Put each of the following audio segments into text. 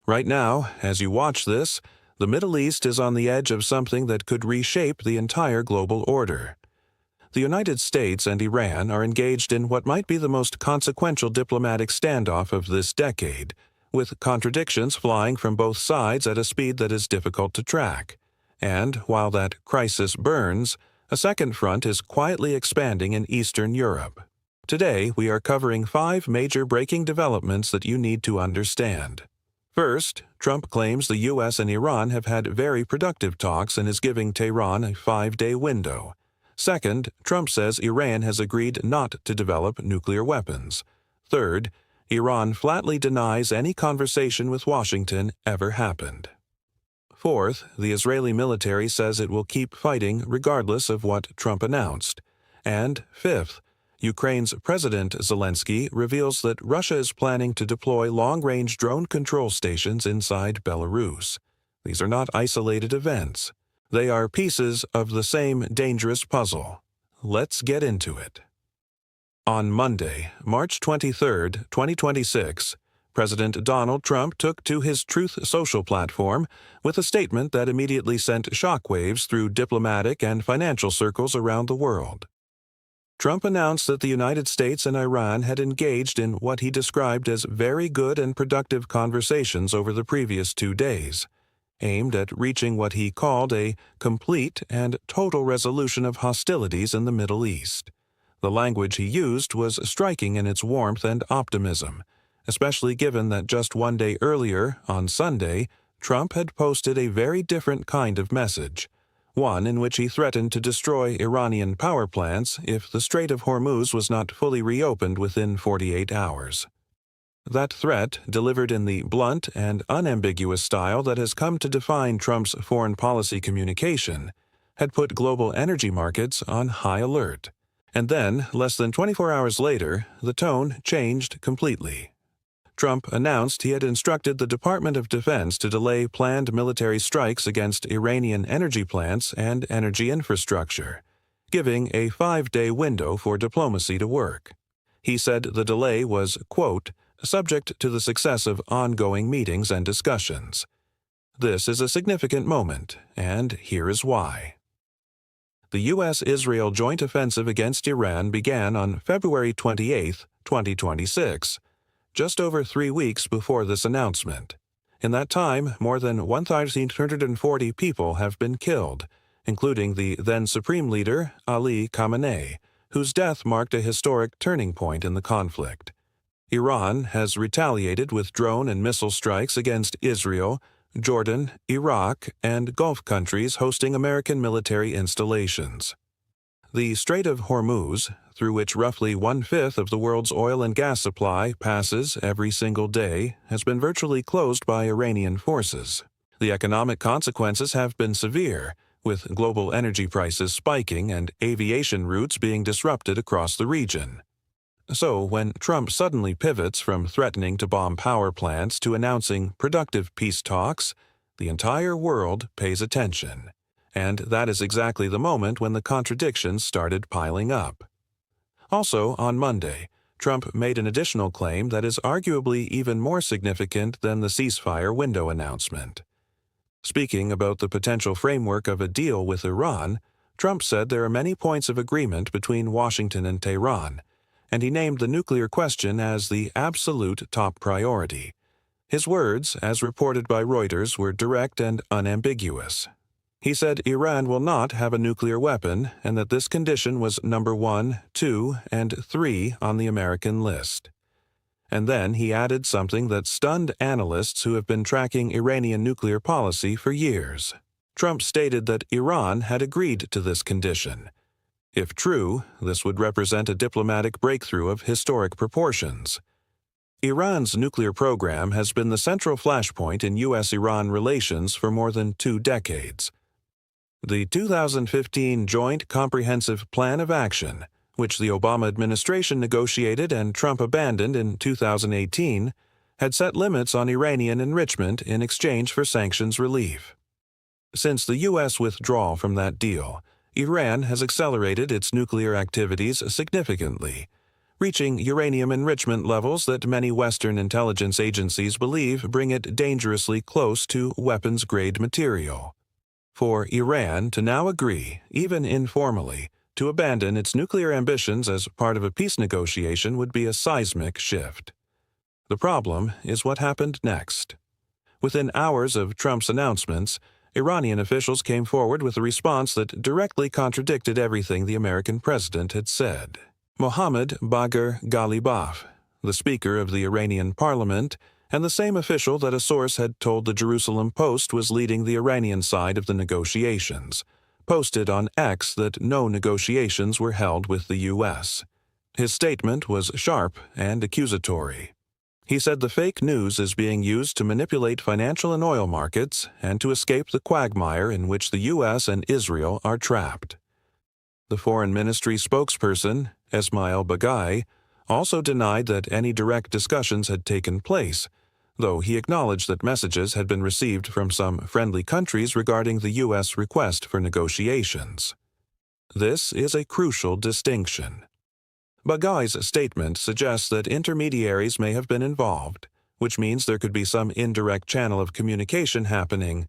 Right now, as you watch this, the Middle East is on the edge of something that could reshape the entire global order. The United States and Iran are engaged in what might be the most consequential diplomatic standoff of this decade, with contradictions flying from both sides at a speed that is difficult to track. And while that crisis burns, a second front is quietly expanding in Eastern Europe. Today, we are covering 5 major breaking developments that you need to understand. First, Trump claims the U.S. and Iran have had very productive talks and is giving Tehran a 5-day window. Second, Trump says Iran has agreed not to develop nuclear weapons. Third, Iran flatly denies any conversation with Washington ever happened. Fourth, the Israeli military says it will keep fighting regardless of what Trump announced. And fifth, Ukraine's President Zelensky reveals that Russia is planning to deploy long-range drone control stations inside Belarus. These are not isolated events. They are pieces of the same dangerous puzzle. Let's get into it. On Monday, March 23, 2026, President Donald Trump took to his Truth Social platform with a statement that immediately sent shockwaves through diplomatic and financial circles around the world. Trump announced that the United States and Iran had engaged in what he described as very good and productive conversations over the previous 2 days, aimed at reaching what he called a complete and total resolution of hostilities in the Middle East. The language he used was striking in its warmth and optimism, especially given that just 1 day earlier, on Sunday, Trump had posted a very different kind of message, one in which he threatened to destroy Iranian power plants if the Strait of Hormuz was not fully reopened within 48 hours. That threat, delivered in the blunt and unambiguous style that has come to define Trump's foreign policy communication, had put global energy markets on high alert. And then, less than 24 hours later, the tone changed completely. Trump announced he had instructed the Department of Defense to delay planned military strikes against Iranian energy plants and energy infrastructure, giving a 5-day window for diplomacy to work. He said the delay was, quote, subject to the success of ongoing meetings and discussions. This is a significant moment, and here is why. The U.S.-Israel joint offensive against Iran began on February 28, 2026, just over 3 weeks before this announcement. In that time, more than 1,340 people have been killed, including the then Supreme Leader, Ali Khamenei, whose death marked a historic turning point in the conflict. Iran has retaliated with drone and missile strikes against Israel, Jordan, Iraq, and Gulf countries hosting American military installations. The Strait of Hormuz, through which roughly 1/5 of the world's oil and gas supply passes every single day, has been virtually closed by Iranian forces. The economic consequences have been severe, with global energy prices spiking and aviation routes being disrupted across the region. So, when Trump suddenly pivots from threatening to bomb power plants to announcing productive peace talks, the entire world pays attention. And that is exactly the moment when the contradictions started piling up. Also, on Monday, Trump made an additional claim that is arguably even more significant than the ceasefire window announcement. Speaking about the potential framework of a deal with Iran, Trump said there are many points of agreement between Washington and Tehran, and he named the nuclear question as the absolute top priority. His words, as reported by Reuters, were direct and unambiguous. He said Iran will not have a nuclear weapon and that this condition was number 1, 2, and 3 on the American list. And then he added something that stunned analysts who have been tracking Iranian nuclear policy for years. Trump stated that Iran had agreed to this condition. If true, this would represent a diplomatic breakthrough of historic proportions. Iran's nuclear program has been the central flashpoint in U.S.-Iran relations for more than 2 decades. The 2015 Joint Comprehensive Plan of Action, which the Obama administration negotiated and Trump abandoned in 2018, had set limits on Iranian enrichment in exchange for sanctions relief. Since the U.S. withdrawal from that deal, Iran has accelerated its nuclear activities significantly, reaching uranium enrichment levels that many Western intelligence agencies believe bring it dangerously close to weapons-grade material. For Iran to now agree, even informally, to abandon its nuclear ambitions as part of a peace negotiation would be a seismic shift. The problem is what happened next. Within hours of Trump's announcements, Iranian officials came forward with a response that directly contradicted everything the American president had said. Mohammad Bagher Ghalibaf, the Speaker of the Iranian parliament, and the same official that a source had told the Jerusalem Post was leading the Iranian side of the negotiations, posted on X that no negotiations were held with the U.S. His statement was sharp and accusatory. He said the fake news is being used to manipulate financial and oil markets and to escape the quagmire in which the U.S. and Israel are trapped. The Foreign Ministry spokesperson, Esmail Baghai, also denied that any direct discussions had taken place, though he acknowledged that messages had been received from some friendly countries regarding the U.S. request for negotiations. This is a crucial distinction. Baghai's statement suggests that intermediaries may have been involved, which means there could be some indirect channel of communication happening,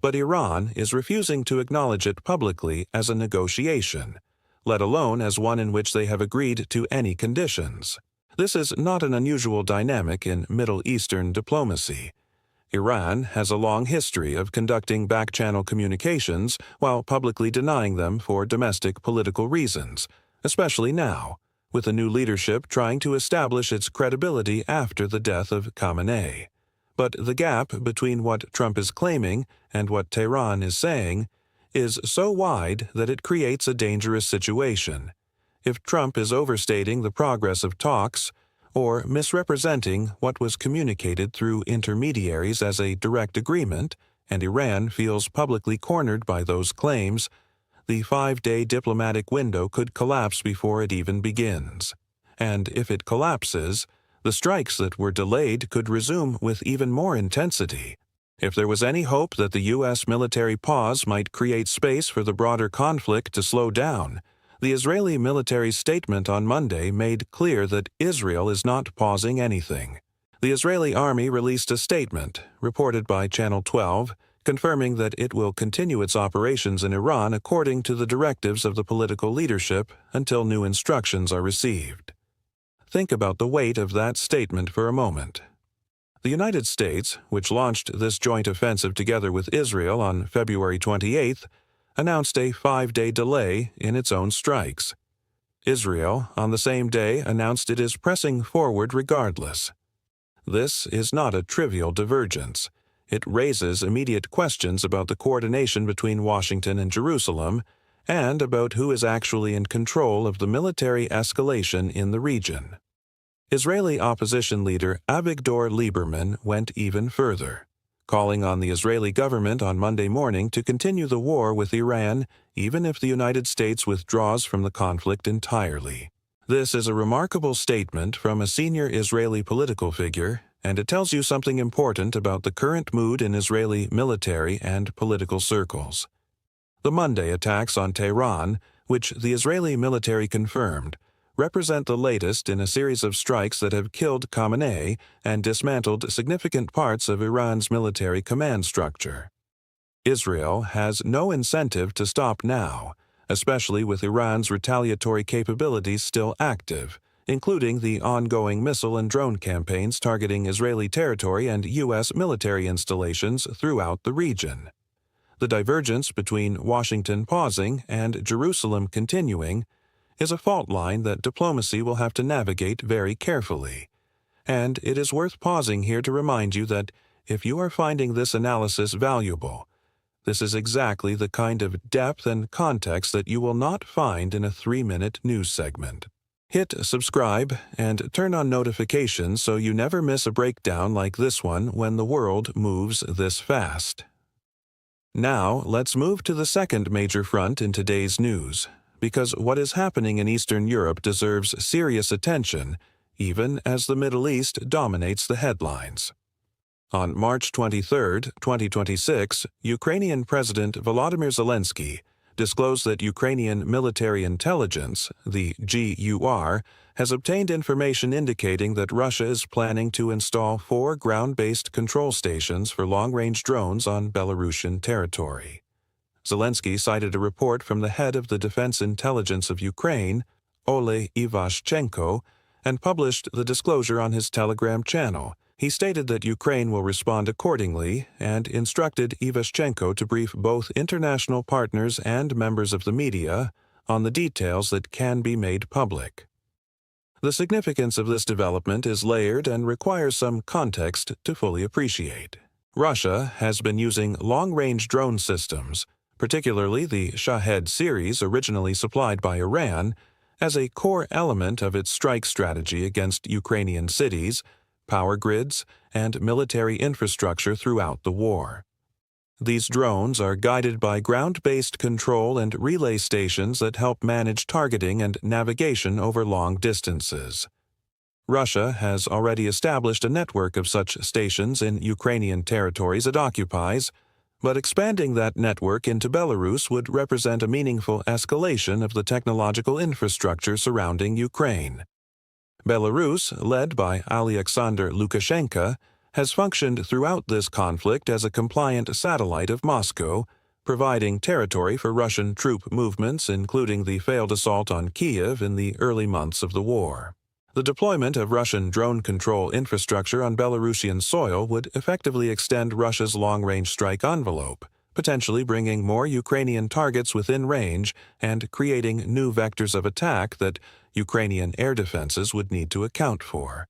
but Iran is refusing to acknowledge it publicly as a negotiation, let alone as one in which they have agreed to any conditions. This is not an unusual dynamic in Middle Eastern diplomacy. Iran has a long history of conducting back-channel communications while publicly denying them for domestic political reasons, especially now, with the new leadership trying to establish its credibility after the death of Khamenei. But the gap between what Trump is claiming and what Tehran is saying is so wide that it creates a dangerous situation. If Trump is overstating the progress of talks or misrepresenting what was communicated through intermediaries as a direct agreement, and Iran feels publicly cornered by those claims, the 5-day diplomatic window could collapse before it even begins. And if it collapses, the strikes that were delayed could resume with even more intensity. If there was any hope that the U.S. military pause might create space for the broader conflict to slow down, the Israeli military statement on Monday made clear that Israel is not pausing anything. The Israeli army released a statement, reported by Channel 12, confirming that it will continue its operations in Iran according to the directives of the political leadership until new instructions are received. Think about the weight of that statement for a moment. The United States, which launched this joint offensive together with Israel on February 28th, announced a 5-day delay in its own strikes. Israel, on the same day, announced it is pressing forward regardless. This is not a trivial divergence. It raises immediate questions about the coordination between Washington and Jerusalem, and about who is actually in control of the military escalation in the region. Israeli opposition leader Avigdor Lieberman went even further, calling on the Israeli government on Monday morning to continue the war with Iran even if the United States withdraws from the conflict entirely. This is a remarkable statement from a senior Israeli political figure, and it tells you something important about the current mood in Israeli military and political circles. The Monday attacks on Tehran, which the Israeli military confirmed, represent the latest in a series of strikes that have killed Khamenei and dismantled significant parts of Iran's military command structure. Israel has no incentive to stop now, especially with Iran's retaliatory capabilities still active, including the ongoing missile and drone campaigns targeting Israeli territory and U.S. military installations throughout the region. The divergence between Washington pausing and Jerusalem continuing is a fault line that diplomacy will have to navigate very carefully. And it is worth pausing here to remind you that if you are finding this analysis valuable, this is exactly the kind of depth and context that you will not find in a 3-minute news segment. Hit subscribe and turn on notifications so you never miss a breakdown like this one when the world moves this fast. Now, let's move to the second major front in today's news, because what is happening in Eastern Europe deserves serious attention, even as the Middle East dominates the headlines. On March 23, 2026, Ukrainian President Volodymyr Zelensky disclosed that Ukrainian military intelligence, the GUR, has obtained information indicating that Russia is planning to install 4 ground-based control stations for long-range drones on Belarusian territory. Zelensky cited a report from the head of the Defense Intelligence of Ukraine, Ole Ivashchenko, and published the disclosure on his Telegram channel. He stated that Ukraine will respond accordingly and instructed Ivashchenko to brief both international partners and members of the media on the details that can be made public. The significance of this development is layered and requires some context to fully appreciate. Russia has been using long-range drone systems, particularly the Shahed series originally supplied by Iran, as a core element of its strike strategy against Ukrainian cities, power grids, and military infrastructure throughout the war. These drones are guided by ground-based control and relay stations that help manage targeting and navigation over long distances. Russia has already established a network of such stations in Ukrainian territories it occupies, but expanding that network into Belarus would represent a meaningful escalation of the technological infrastructure surrounding Ukraine. Belarus, led by Alexander Lukashenko, has functioned throughout this conflict as a compliant satellite of Moscow, providing territory for Russian troop movements, including the failed assault on Kiev in the early months of the war. The deployment of Russian drone control infrastructure on Belarusian soil would effectively extend Russia's long-range strike envelope, potentially bringing more Ukrainian targets within range and creating new vectors of attack that Ukrainian air defenses would need to account for.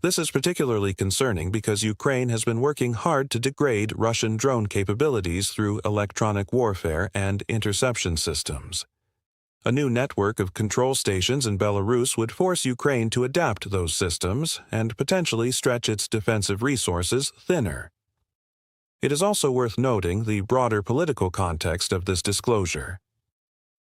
This is particularly concerning because Ukraine has been working hard to degrade Russian drone capabilities through electronic warfare and interception systems. A new network of control stations in Belarus would force Ukraine to adapt those systems and potentially stretch its defensive resources thinner. It is also worth noting the broader political context of this disclosure.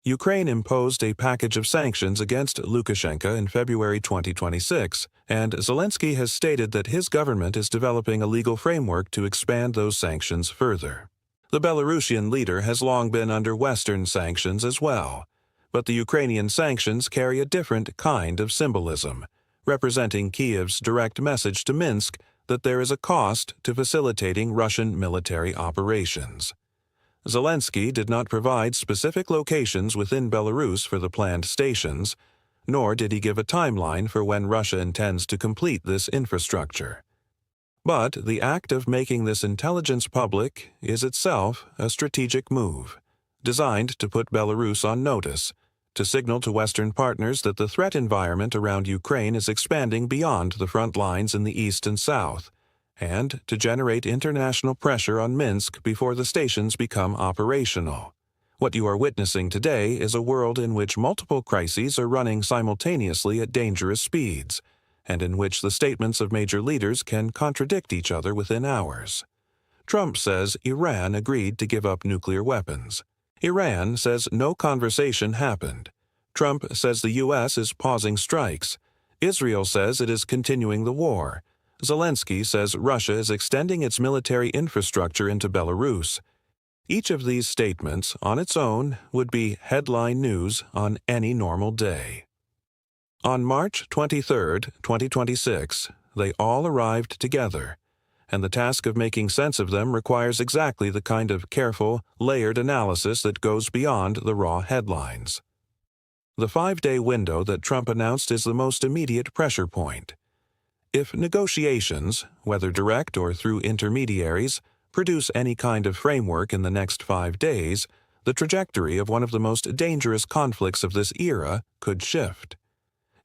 Ukraine imposed a package of sanctions against Lukashenko in February 2026, and Zelensky has stated that his government is developing a legal framework to expand those sanctions further. The Belarusian leader has long been under Western sanctions as well, but the Ukrainian sanctions carry a different kind of symbolism, representing Kiev's direct message to Minsk that there is a cost to facilitating Russian military operations. Zelensky did not provide specific locations within Belarus for the planned stations, nor did he give a timeline for when Russia intends to complete this infrastructure. But the act of making this intelligence public is itself a strategic move, designed to put Belarus on notice, to signal to Western partners that the threat environment around Ukraine is expanding beyond the front lines in the east and south, and to generate international pressure on Minsk before the stations become operational. What you are witnessing today is a world in which multiple crises are running simultaneously at dangerous speeds, and in which the statements of major leaders can contradict each other within hours. Trump says Iran agreed to give up nuclear weapons. Iran says no conversation happened. Trump says the U.S. is pausing strikes. Israel says it is continuing the war. Zelensky says Russia is extending its military infrastructure into Belarus. Each of these statements, on its own, would be headline news on any normal day. On March 23, 2026, they all arrived together, and the task of making sense of them requires exactly the kind of careful, layered analysis that goes beyond the raw headlines. The 5-day window that Trump announced is the most immediate pressure point. If negotiations, whether direct or through intermediaries, produce any kind of framework in the next 5 days, the trajectory of one of the most dangerous conflicts of this era could shift.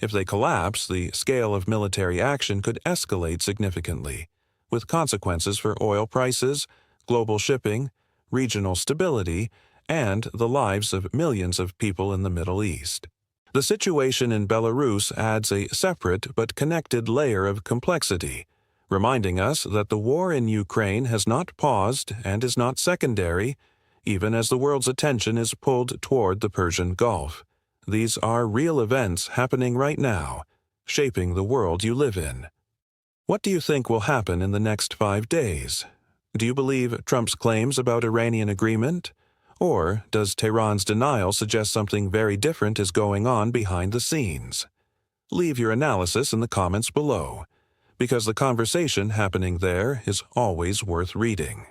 If they collapse, the scale of military action could escalate significantly, with consequences for oil prices, global shipping, regional stability, and the lives of millions of people in the Middle East. The situation in Belarus adds a separate but connected layer of complexity, reminding us that the war in Ukraine has not paused and is not secondary, even as the world's attention is pulled toward the Persian Gulf. These are real events happening right now, shaping the world you live in. What do you think will happen in the next 5 days? Do you believe Trump's claims about Iranian agreement? Or does Tehran's denial suggest something very different is going on behind the scenes? Leave your analysis in the comments below, because the conversation happening there is always worth reading.